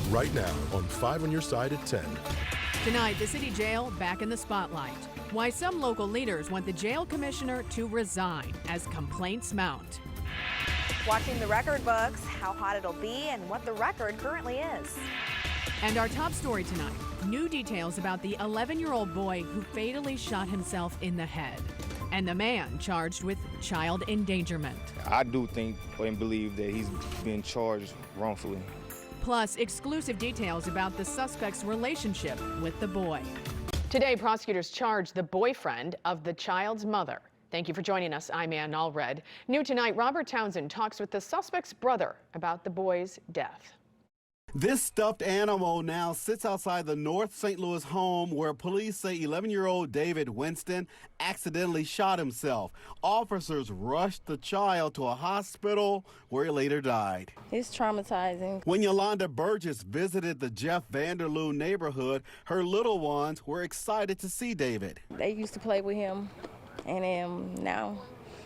right now on 5 on Your Side at 10. Tonight, the city jail back in the spotlight. Why some local leaders want the jail commissioner to resign as complaints mount. Watching the record books, how hot it'll be, and what the record currently is. And our top story tonight, new details about the 11-year-old boy who fatally shot himself in the head. And the man charged with child endangerment. I do think and believe that he's being charged wrongfully. Plus, exclusive details about the suspect's relationship with the boy. Today, prosecutors charged the boyfriend of the child's mother. Thank you for joining us. I'm Ann Allred. New tonight, Robert Townsend talks with the suspect's brother about the boy's death. This stuffed animal now sits outside the North St. Louis home where police say 11-year-old David Winston accidentally shot himself. Officers rushed the child to a hospital where he later died. It's traumatizing. When Yolanda Burgess visited the Jeff Vanderloo neighborhood, her little ones were excited to see David. They used to play with him, and now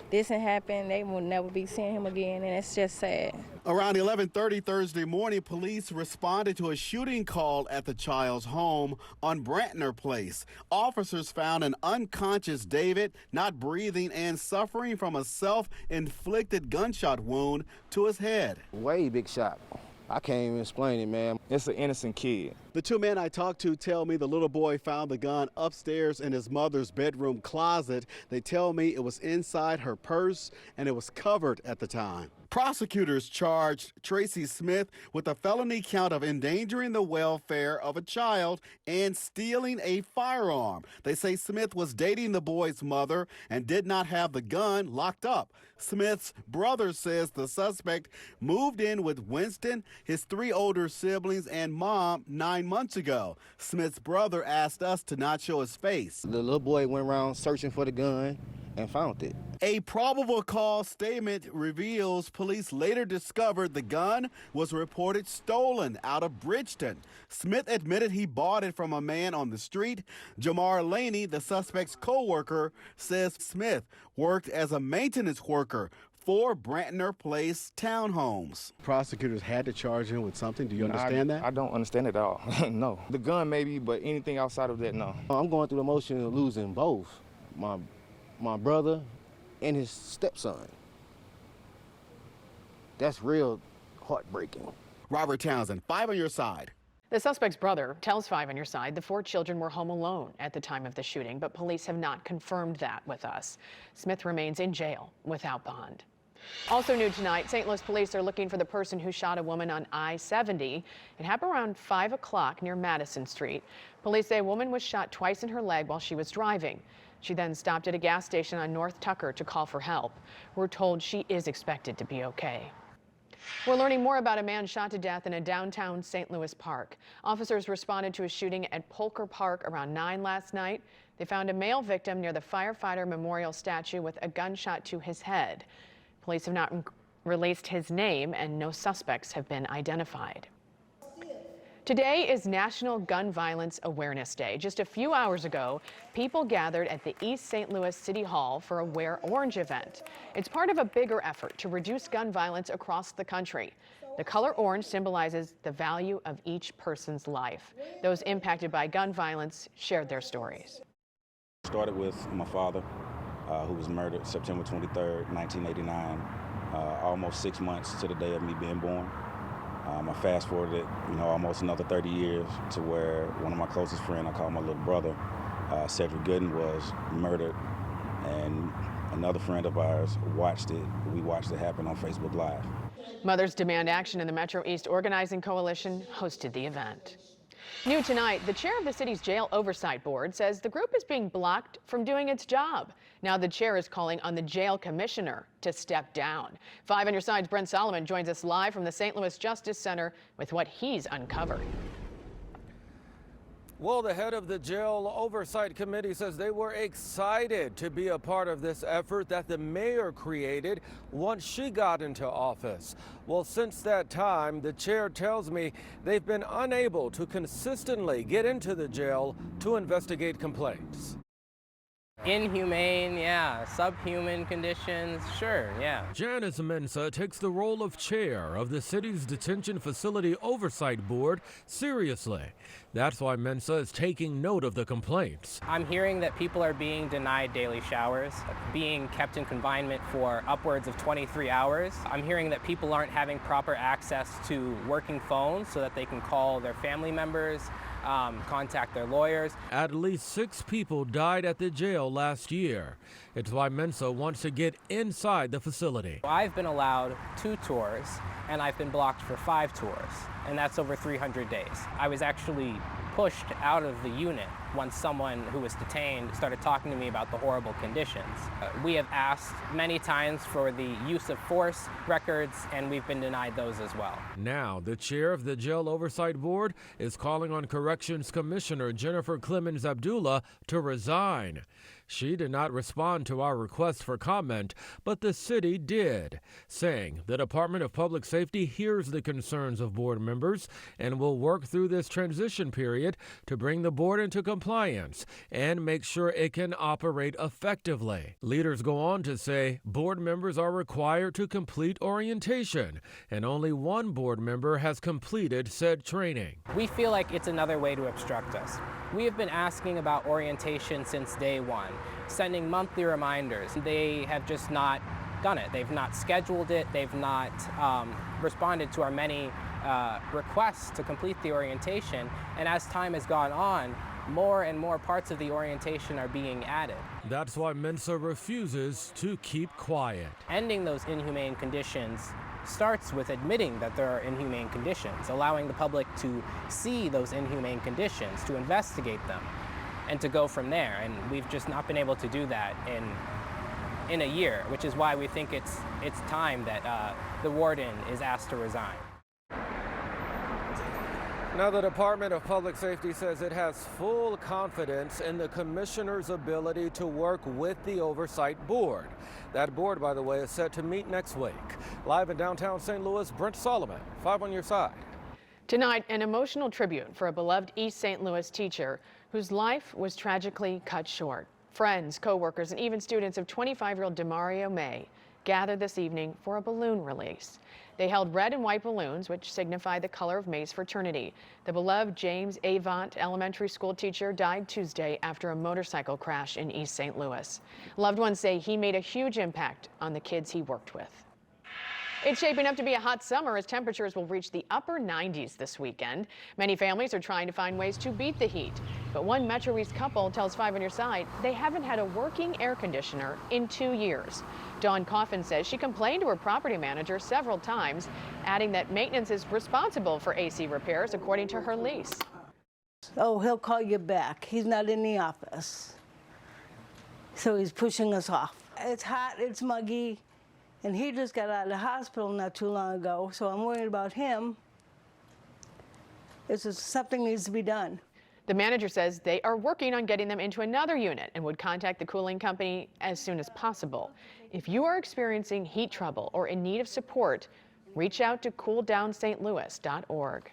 this had happened. They will never be seeing him again, and it's just sad. Around 11:30 Thursday morning, police responded to a shooting call at the child's home on Brantner Place. Officers found an unconscious David, not breathing and suffering from a self-inflicted gunshot wound to his head. Way big shot. I can't even explain it, man. It's an innocent kid. The two men I talked to tell me the little boy found the gun upstairs in his mother's bedroom closet. They tell me it was inside her purse and it was covered at the time. Prosecutors charged Tracy Smith with a felony count of endangering the welfare of a child and stealing a firearm. They say Smith was dating the boy's mother and did not have the gun locked up. Smith's brother says the suspect moved in with Winston, his 3 older siblings, and mom 9 months ago. Smith's brother asked us to not show his face. The little boy went around searching for the gun and found it. A probable cause statement reveals police later discovered the gun was reported stolen out of Bridgeton. Smith admitted he bought it from a man on the street. Jamar Laney, the suspect's co-worker, says Smith worked as a maintenance worker for Brantner Place townhomes. Prosecutors had to charge him with something. Do you understand that? I don't understand it at all. No. The gun maybe, but anything outside of that, no. I'm going through the motion of losing both my brother and his stepson. That's real heartbreaking. Robert Townsend, 5 on Your Side. The suspect's brother tells 5 on Your Side the 4 children were home alone at the time of the shooting, but police have not confirmed that with us. Smith remains in jail without bond. Also new tonight, St. Louis police are looking for the person who shot a woman on I-70. It happened around 5 o'clock near Madison Street. Police say a woman was shot twice in her leg while she was driving. She then stopped at a gas station on North Tucker to call for help. We're told she is expected to be okay. We're learning more about a man shot to death in a downtown St. Louis park. Officers responded to a shooting at Polker Park around 9 last night. They found a male victim near the firefighter memorial statue with a gunshot to his head. Police have not released his name and no suspects have been identified. Today is National Gun Violence Awareness Day. Just a few hours ago, people gathered at the East St. Louis City Hall for a Wear Orange event. It's part of a bigger effort to reduce gun violence across the country. The color orange symbolizes the value of each person's life. Those impacted by gun violence shared their stories. Started with my father, who was murdered September 23rd, 1989, almost 6 months to the day of me being born. I fast forwarded, almost another 30 years to where one of my closest friends, I call my little brother, Cedric Gooden, was murdered, and another friend of ours watched it. We watched it happen on Facebook Live. Mothers Demand Action and the Metro East Organizing Coalition hosted the event. New tonight, the chair of the city's jail oversight board says the group is being blocked from doing its job. Now the chair is calling on the jail commissioner to step down. 5 on Your Side's Brent Solomon joins us live from the St. Louis Justice Center with what he's uncovered. Well, the head of the Jail Oversight Committee says they were excited to be a part of this effort that the mayor created once she got into office. Well, since that time, the chair tells me they've been unable to consistently get into the jail to investigate complaints. Inhumane, yeah. Subhuman conditions, sure, yeah. Janice Mensah takes the role of chair of the city's Detention Facility Oversight Board seriously. That's why Mensah is taking note of the complaints. I'm hearing that people are being denied daily showers, being kept in confinement for upwards of 23 hours. I'm hearing that people aren't having proper access to working phones so that they can call their family members, contact their lawyers. At least 6 people died at the jail last year. It's why Mensah wants to get inside the facility. I've been allowed 2 tours, and I've been blocked for 5 tours, and that's over 300 days. I was actually pushed out of the unit once someone who was detained started talking to me about the horrible conditions. We have asked many times for the use of force records, and we've been denied those as well. Now, the chair of the Jail Oversight Board is calling on Corrections Commissioner Jennifer Clemens Abdullah to resign. She did not respond to our request for comment, but the city did, saying the Department of Public Safety hears the concerns of board members and will work through this transition period to bring the board into compliance and make sure it can operate effectively. Leaders go on to say board members are required to complete orientation, and only one board member has completed said training. We feel like it's another way to obstruct us. We have been asking about orientation since day one, sending monthly reminders. They have just not done it. They've not scheduled it. They've not responded to our many requests to complete the orientation. And as time has gone on, more and more parts of the orientation are being added. That's why Mensah refuses to keep quiet. Ending those inhumane conditions starts with admitting that there are inhumane conditions, allowing the public to see those inhumane conditions, to investigate them, and to go from there. And we've just not been able to do that in a year, which is why we think it's time that the warden is asked to resign. Now, the Department of Public Safety says it has full confidence in the commissioner's ability to work with the Oversight Board. That board, by the way, is set to meet next week. Live in downtown St. Louis, Brent Solomon, 5 on your side. Tonight, an emotional tribute for a beloved East St. Louis teacher whose life was tragically cut short. Friends, co-workers, and even students of 25-year-old Demario May gathered this evening for a balloon release. They held red and white balloons, which signify the color of May's fraternity. The beloved James Avant elementary school teacher died Tuesday after a motorcycle crash in East St. Louis. Loved ones say he made a huge impact on the kids he worked with. It's shaping up to be a hot summer as temperatures will reach the upper 90s this weekend. Many families are trying to find ways to beat the heat. But one Metro East couple tells 5 on your side they haven't had a working air conditioner in 2 years. Dawn Coffin says she complained to her property manager several times, adding that maintenance is responsible for AC repairs according to her lease. Oh, he'll call you back. He's not in the office. So he's pushing us off. It's hot, it's muggy. And he just got out of the hospital not too long ago, so I'm worried about him. It's just something needs to be done. The manager says they are working on getting them into another unit and would contact the cooling company as soon as possible. If you are experiencing heat trouble or in need of support, reach out to cooldownstlouis.org.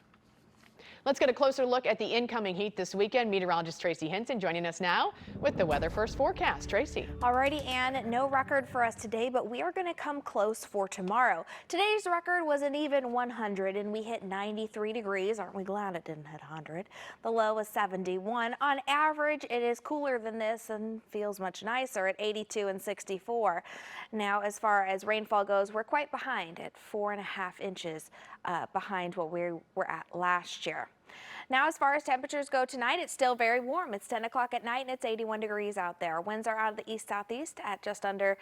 Let's get a closer look at the incoming heat this weekend. Meteorologist Tracy Hinson joining us now with the Weather First forecast. Tracy. Alrighty, Ann, no record for us today, but we are going to come close for tomorrow. Today's record was an even 100, and we hit 93 degrees. Aren't we glad it didn't hit 100? The low was 71. On average, it is cooler than this and feels much nicer at 82 and 64. Now, as far as rainfall goes, we're quite behind at 4.5 inches behind what we were at last year. Now, as far as temperatures go tonight, it's still very warm. It's 10 o'clock at night and it's 81 degrees out there. Winds are out of the east-southeast at just over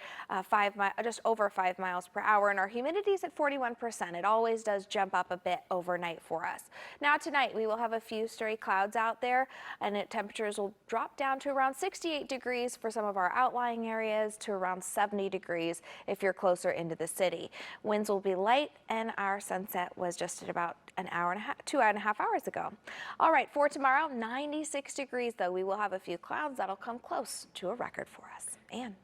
5 miles per hour, and our humidity is at 41%. It always does jump up a bit overnight for us. Now, tonight we will have a few stray clouds out there, and temperatures will drop down to around 68 degrees for some of our outlying areas, to around 70 degrees if you're closer into the city. Winds will be light, and our sunset was just at about 2.5 hours ago. All right, for tomorrow, 96 degrees, though we will have a few clouds that'll come close to a record for us. Ann.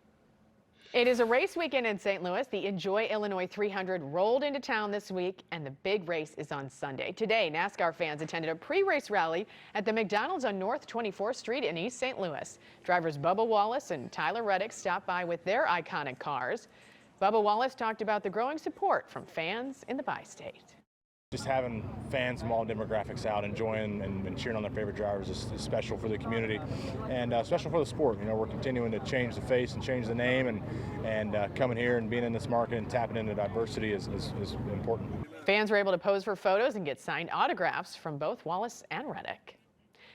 It is a race weekend in St. Louis. The Enjoy Illinois 300 rolled into town this week, and the big race is on Sunday. Today, NASCAR fans attended a pre-race rally at the McDonald's on North 24th Street in East St. Louis. Drivers Bubba Wallace and Tyler Reddick stopped by with their iconic cars. Bubba Wallace talked about the growing support from fans in the bi-state. Just having fans from all demographics out enjoying and cheering on their favorite drivers is special for the community and special for the sport. You know, we're continuing to change the face and change the name, and coming here and being in this market and tapping into diversity is important. Fans were able to pose for photos and get signed autographs from both Wallace and Reddick.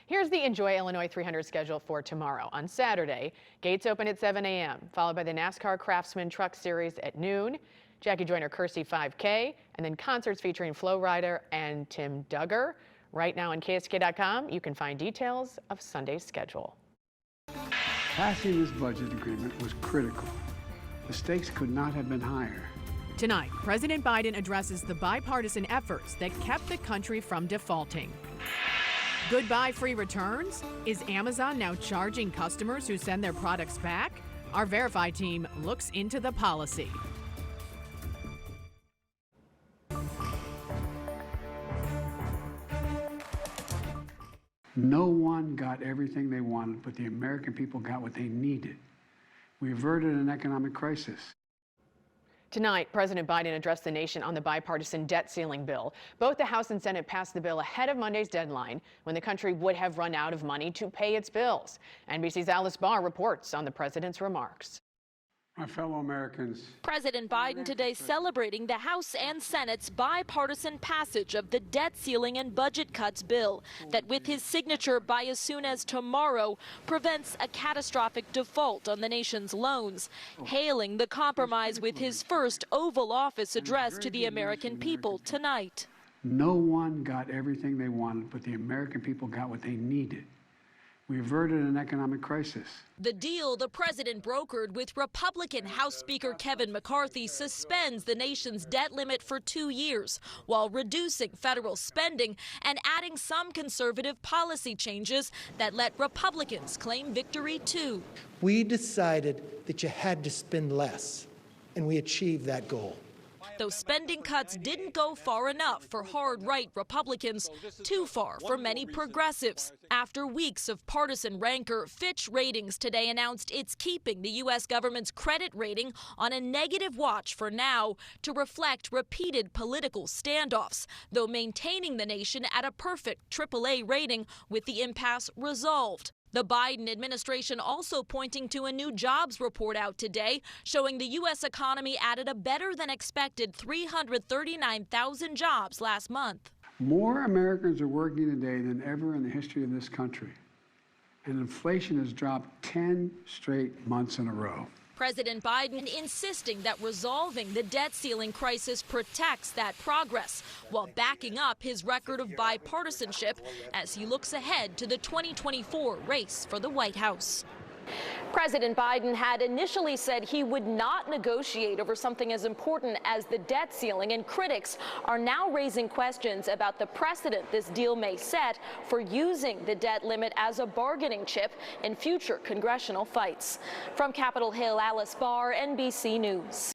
Here's the Enjoy Illinois 300 schedule for tomorrow. On Saturday, gates open at 7 a.m., followed by the NASCAR Craftsman Truck Series at noon. Jackie Joyner Kersey 5K, and then concerts featuring Flo Rida and Tim Duggar. Right now on KSK.com, you can find details of Sunday's schedule. Passing this budget agreement was critical. The stakes could not have been higher. Tonight, President Biden addresses the bipartisan efforts that kept the country from defaulting. Goodbye free returns? Is Amazon now charging customers who send their products back? Our Verify team looks into the policy. No one got everything they wanted, but the American people got what they needed. We averted an economic crisis. Tonight, President Biden addressed the nation on the bipartisan debt ceiling bill. Both the House and Senate passed the bill ahead of Monday's deadline, when the country would have run out of money to pay its bills. NBC's Alice Barr reports on the president's remarks. My fellow Americans. President Biden today celebrating the House and Senate's bipartisan passage of the debt ceiling and budget cuts bill that, with his signature by as soon as tomorrow, prevents a catastrophic default on the nation's loans, hailing the compromise with his first Oval Office address to the American people tonight. No one got everything they wanted, but the American people got what they needed. We averted an economic crisis. The deal the president brokered with Republican House Speaker Kevin McCarthy suspends the nation's debt limit for 2 years while reducing federal spending and adding some conservative policy changes that let Republicans claim victory too. We decided that you had to spend less, and we achieved that goal. Those spending cuts didn't go far enough for hard-right Republicans, too far for many progressives. After weeks of partisan rancor, Fitch Ratings today announced it's keeping the U.S. government's credit rating on a negative watch for now to reflect repeated political standoffs, though maintaining the nation at a perfect AAA rating with the impasse resolved. The Biden administration also pointing to a new jobs report out today, showing the U.S. economy added a better-than-expected 339,000 jobs last month. More Americans are working today than ever in the history of this country, and inflation has dropped 10 straight months in a row. President Biden insisting that resolving the debt ceiling crisis protects that progress, while backing up his record of bipartisanship as he looks ahead to the 2024 race for the White House. President Biden had initially said he would not negotiate over something as important as the debt ceiling, and critics are now raising questions about the precedent this deal may set for using the debt limit as a bargaining chip in future congressional fights. From Capitol Hill, Alice Barr, NBC News.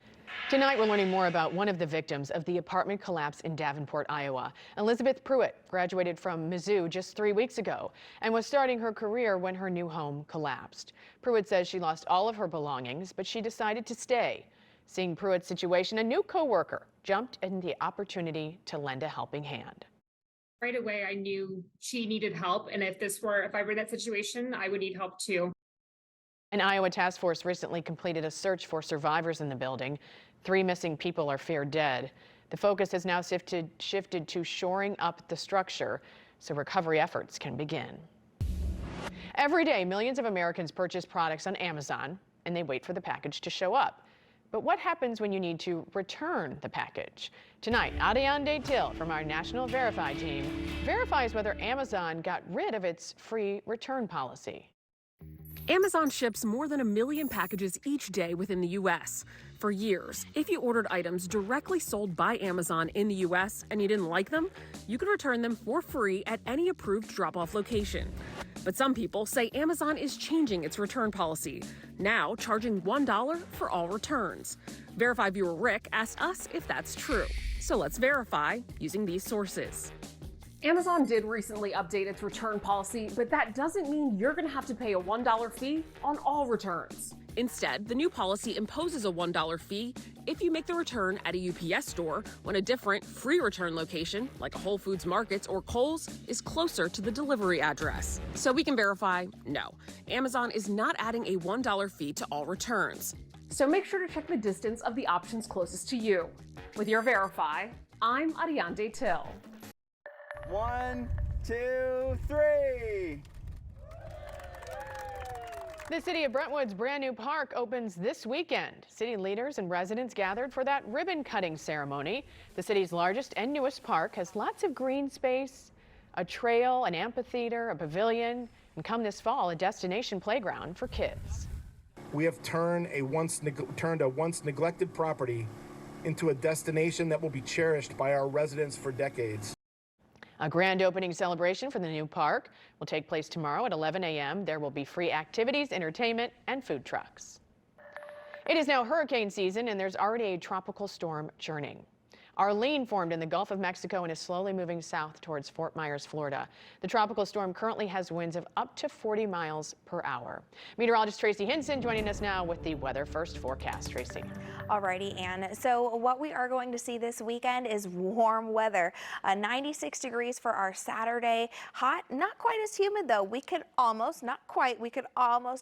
Tonight, we're learning more about one of the victims of the apartment collapse in Davenport, Iowa. Elizabeth Pruitt graduated from Mizzou just 3 weeks ago and was starting her career when her new home collapsed. Pruitt says she lost all of her belongings, but she decided to stay. Seeing Pruitt's situation, a new coworker jumped in the opportunity to lend a helping hand. Right away, I knew she needed help, and if I were in that situation, I would need help too. An Iowa task force recently completed a search for survivors in the building. 3 missing people are feared dead. The focus has now shifted to shoring up the structure so recovery efforts can begin. Every day, millions of Americans purchase products on Amazon and they wait for the package to show up. But what happens when you need to return the package? Tonight, Adeyande Till from our National Verify team verifies whether Amazon got rid of its free return policy. Amazon ships more than 1 million packages each day within the U.S. For years, if you ordered items directly sold by Amazon in the U.S. and you didn't like them, you could return them for free at any approved drop-off location. But some people say Amazon is changing its return policy, now charging $1 for all returns. Verify viewer Rick asked us if that's true. So let's verify using these sources. Amazon did recently update its return policy, but that doesn't mean you're going to have to pay a $1 fee on all returns. Instead, the new policy imposes a $1 fee if you make the return at a UPS store when a different free return location, like a Whole Foods Market or Kohl's, is closer to the delivery address. So we can verify, no, Amazon is not adding a $1 fee to all returns. So make sure to check the distance of the options closest to you. With your Verify, I'm Ariande Till. 1, 2, 3. The city of Brentwood's brand new park opens this weekend. City leaders and residents gathered for that ribbon cutting ceremony. The city's largest and newest park has lots of green space, a trail, an amphitheater, a pavilion, and come this fall, a destination playground for kids. We have turned a once neglected property into a destination that will be cherished by our residents for decades. A grand opening celebration for the new park will take place tomorrow at 11 a.m. There will be free activities, entertainment, and food trucks. It is now hurricane season, and there's already a tropical storm churning. Arlene formed in the Gulf of Mexico and is slowly moving south towards Fort Myers, Florida. The tropical storm currently has winds of up to 40 miles per hour. Meteorologist Tracy Hinson joining us now with the Weather First forecast. Tracy. Alrighty, Ann. So what we are going to see this weekend is warm weather. 96 degrees for our Saturday. Hot, not quite as humid though. We could almost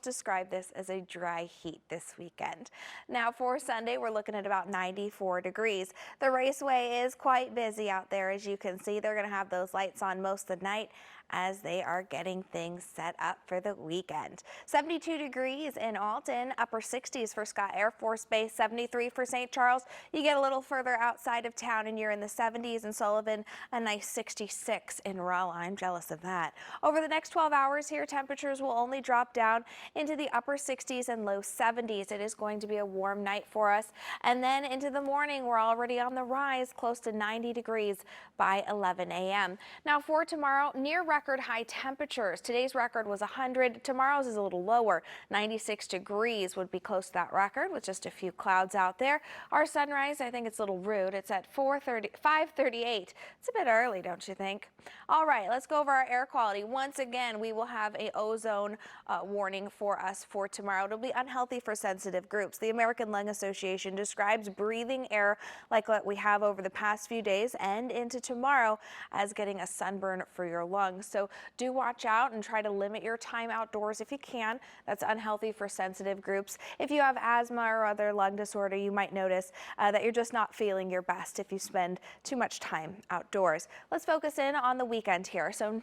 describe this as a dry heat this weekend. Now for Sunday, we're looking at about 94 degrees. The Raceway is quite busy out there. As you can see, they're going to have those lights on most of the night as they are getting things set up for the weekend. 72 degrees in Alton, upper 60s for Scott Air Force Base, 73 for St. Charles. You get a little further outside of town and you're in the 70s in Sullivan, a nice 66 in Rolla. I'm jealous of that. Over the next 12 hours here, temperatures will only drop down into the upper 60s and low 70s. It is going to be a warm night for us. And then into the morning, we're already on the rise, close to 90 degrees by 11 a.m. Now for tomorrow, near record high temperatures. Today's record was 100. Tomorrow's is a little lower. 96 degrees would be close to that record with just a few clouds out there. Our sunrise, I think it's a little rude. It's at 5:38. It's a bit early, don't you think? All right, let's go over our air quality. Once again, we will have a ozone warning for us for tomorrow. It'll be unhealthy for sensitive groups. The American Lung Association describes breathing air like what we have over the past few days and into tomorrow as getting a sunburn for your lungs. So do watch out and try to limit your time outdoors if you can. That's unhealthy for sensitive groups. If you have asthma or other lung disorder, you might notice that you're just not feeling your best if you spend too much time outdoors. Let's focus in on the weekend here. So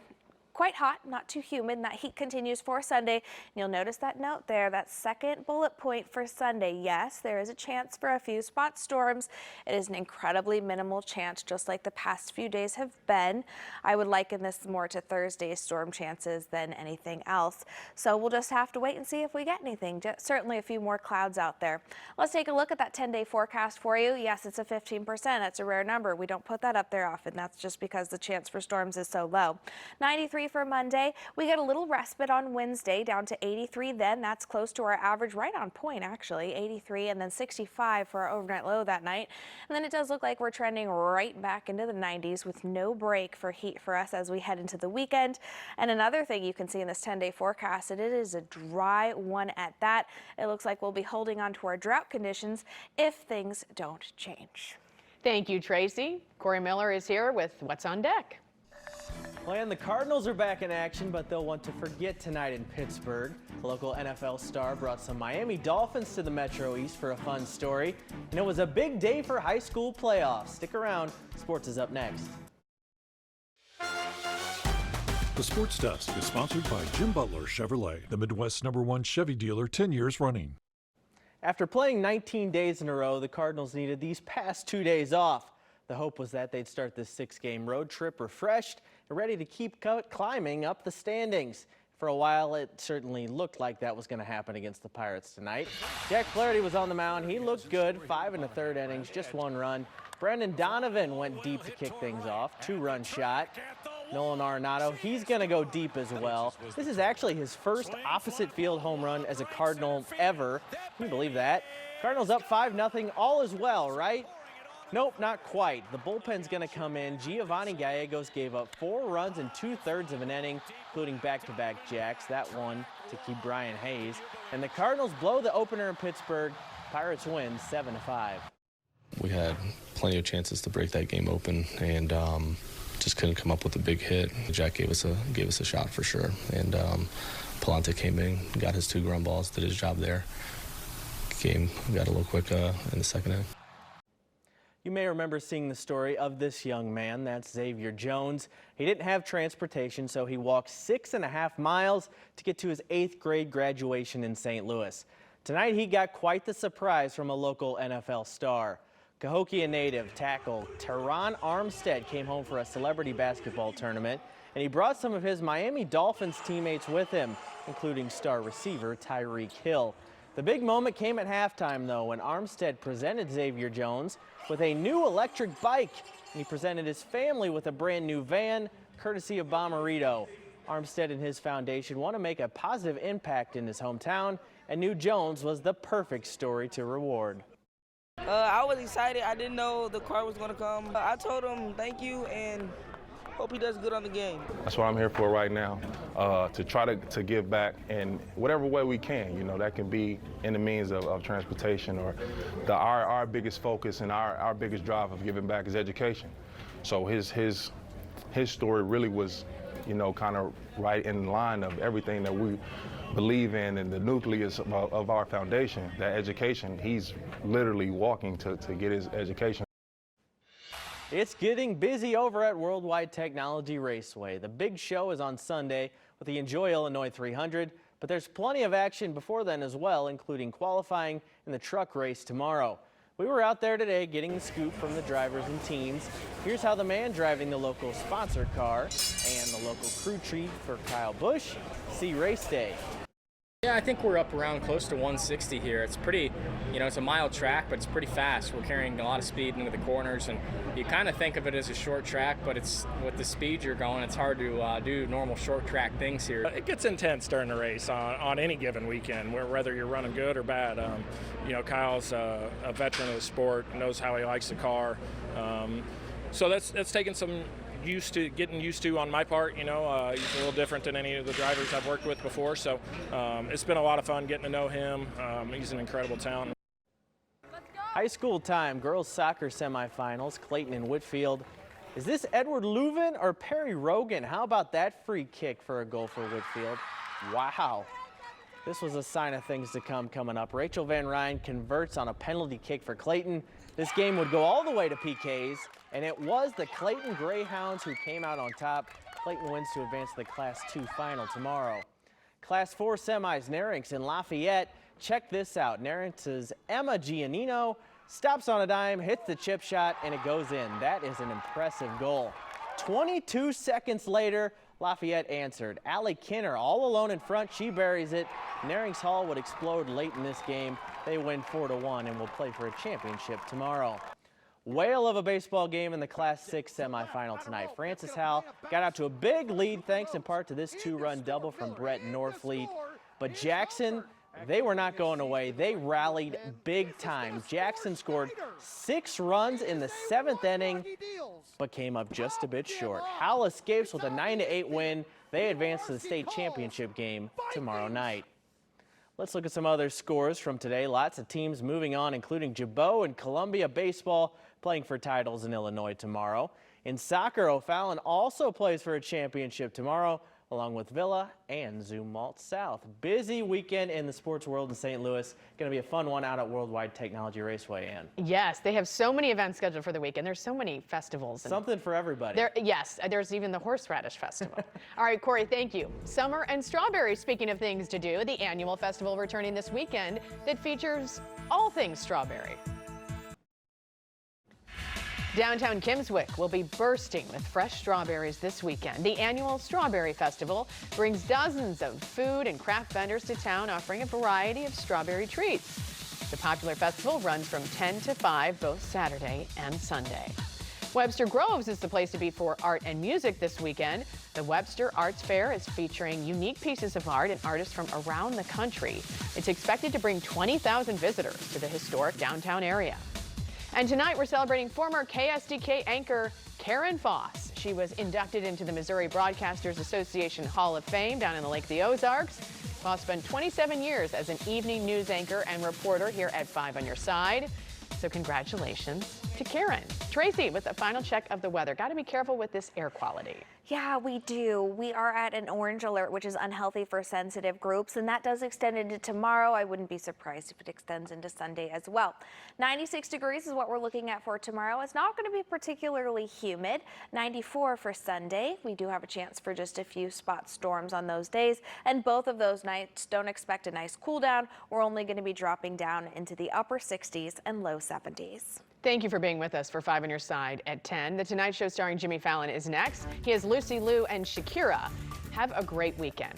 quite hot, not too humid, and that heat continues for Sunday. And you'll notice that note there, that second bullet point for Sunday. Yes, there is a chance for a few spot storms. It is an incredibly minimal chance, just like the past few days have been. I would liken this more to Thursday's storm chances than anything else. So we'll just have to wait and see if we get anything. Certainly a few more clouds out there. Let's take a look at that 10-day forecast for you. Yes, it's a 15%. That's a rare number. We don't put that up there often. That's just because the chance for storms is so low. 93 for Monday. We get a little respite on Wednesday, down to 83 then. That's close to our average, right on point actually, 83, and then 65 for our overnight low that night. And then it does look like we're trending right back into the 90s with no break for heat for us as we head into the weekend. And another thing you can see in this 10-day forecast, it is a dry one at that. It looks like we'll be holding on to our drought conditions if things don't change. Thank you, Tracy. Corey Miller is here with what's on deck. Well, and the Cardinals are back in action, but they'll want to forget tonight in Pittsburgh. A local NFL star brought some Miami Dolphins to the Metro East for a fun story. And it was a big day for high school playoffs. Stick around. Sports is up next. The Sports Desk is sponsored by Jim Butler Chevrolet, the Midwest's #1 Chevy dealer 10 years running. After playing 19 days in a row, the Cardinals needed these past 2 days off. The hope was that they'd start this 6-game road trip refreshed and ready to keep climbing up the standings. For a while, it certainly looked like that was going to happen against the Pirates tonight. Jack Flaherty was on the mound. He looked good. 5 1/3 innings, just 1 run. Brendan Donovan went deep to kick things off. 2-run shot. Nolan Arenado, he's going to go deep as well. This is actually his first opposite field home run as a Cardinal ever. Can you believe that? Cardinals up 5-0, all is well, right? Nope, not quite. The bullpen's going to come in. Giovanni Gallegos gave up 4 runs in 2/3 of an inning, including back-to-back jacks. That one to keep Brian Hayes. And the Cardinals blow the opener in Pittsburgh. Pirates win 7-5. We had plenty of chances to break that game open, and just couldn't come up with a big hit. Jack gave us a shot for sure, and Palante came in, got his 2 ground balls, did his job there. Game got a little quick in the second inning. You may remember seeing the story of this young man. That's Xavier Jones. He didn't have transportation, so he walked 6.5 miles to get to his 8th grade graduation in St. Louis. Tonight, he got quite the surprise from a local NFL star. Cahokia native tackle Teron Armstead came home for a celebrity basketball tournament, and he brought some of his Miami Dolphins teammates with him, including star receiver Tyreek Hill. The big moment came at halftime, though, when Armstead presented Xavier Jones with a new electric bike, and he presented his family with a brand new van, courtesy of Bommarito. Armstead and his foundation want to make a positive impact in his hometown, and knew Jones was the perfect story to reward. I was excited. I didn't know the car was going to come. I told him thank you and hope he does good on the game. That's what I'm here for right now, to try to give back in whatever way we can. You know, that can be in the means of transportation, or our biggest focus and our biggest drive of giving back is education. So his story really was, you know, kind of right in line of everything that we believe in, and the nucleus of our foundation, that education. He's literally walking to get his education. It's getting busy over at Worldwide Technology Raceway. The big show is on Sunday with the Enjoy Illinois 300, but there's plenty of action before then as well, including qualifying in the truck race tomorrow. We were out there today getting the scoop from the drivers and teams. Here's how the man driving the local sponsored car and the local crew chief for Kyle Busch see race day. Yeah, I think we're up around close to 160 here. It's pretty, you know, it's a mile track, but it's pretty fast. We're carrying a lot of speed into the corners, and you kind of think of it as a short track, but it's with the speed you're going, it's hard to do normal short track things here. It gets intense during the race on any given weekend, whether you're running good or bad. You know, Kyle's a veteran of the sport, knows how he likes the car. So that's taken some getting used to on my part. You know, he's a little different than any of the drivers I've worked with before, so it's been a lot of fun getting to know him. He's an incredible talent. High school time, girls soccer semifinals, Clayton and Whitfield. Is this Edward Leuven or Perry Rogan? How about that free kick for a goal for Whitfield? Wow. This was a sign of things to come coming up. Rachel Van Ryn converts on a penalty kick for Clayton. This game would go all the way to PKs, and it was the Clayton Greyhounds who came out on top. Clayton wins to advance to the Class 2 final tomorrow. Class 4 semis, Nerinx and Lafayette. Check this out. Nerinx's Emma Giannino stops on a dime, hits the chip shot, and it goes in. That is an impressive goal. 22 seconds later, Lafayette answered. Allie Kinner all alone in front. She buries it. Nerinx Hall would explode late in this game. They win 4-1 and will play for a championship tomorrow. Whale of a baseball game in the Class 6 semifinal tonight. Francis Howell got out to a big lead thanks in part to this 2-run double from Brett Norfleet. But Jackson, they were not going away. They rallied big time. Jackson scored 6 runs in the 7th inning, but came up just a bit short. Howell escapes with a 9-8 win. They advance to the state championship game tomorrow night. Let's look at some other scores from today. Lots of teams moving on, including Jabot and Columbia baseball playing for titles in Illinois tomorrow. In soccer, O'Fallon also plays for a championship tomorrow, along with Villa and Zumwalt South. Busy weekend in the sports world in St. Louis. Going to be a fun one out at Worldwide Technology Raceway, Ann. Yes, they have so many events scheduled for the weekend. There's so many festivals. Something for everybody. Yes, there's even the Horseradish Festival. All right, Corey, thank you. Summer and Strawberries, speaking of things to do, the annual festival returning this weekend that features all things strawberry. Downtown Kimmswick will be bursting with fresh strawberries this weekend. The annual Strawberry Festival brings dozens of food and craft vendors to town, offering a variety of strawberry treats. The popular festival runs from 10 to 5 both Saturday and Sunday. Webster Groves is the place to be for art and music this weekend. The Webster Arts Fair is featuring unique pieces of art and artists from around the country. It's expected to bring 20,000 visitors to the historic downtown area. And tonight we're celebrating former KSDK anchor Karen Foss. She was inducted into the Missouri Broadcasters Association Hall of Fame down in the Lake of the Ozarks. Foss spent 27 years as an evening news anchor and reporter here at 5 on Your Side. So congratulations to Karen. Tracy with a final check of the weather. Got to be careful with this air quality. Yeah, we do. We are at an orange alert, which is unhealthy for sensitive groups, and that does extend into tomorrow. I wouldn't be surprised if it extends into Sunday as well. 96 degrees is what we're looking at for tomorrow. It's not going to be particularly humid. 94 for Sunday. We do have a chance for just a few spot storms on those days, and both of those nights don't expect a nice cool down. We're only going to be dropping down into the upper 60s and low 70s. Thank you for being with us for 5 on Your Side at 10. The Tonight Show starring Jimmy Fallon is next. He has Lucy Liu and Shakira. Have a great weekend.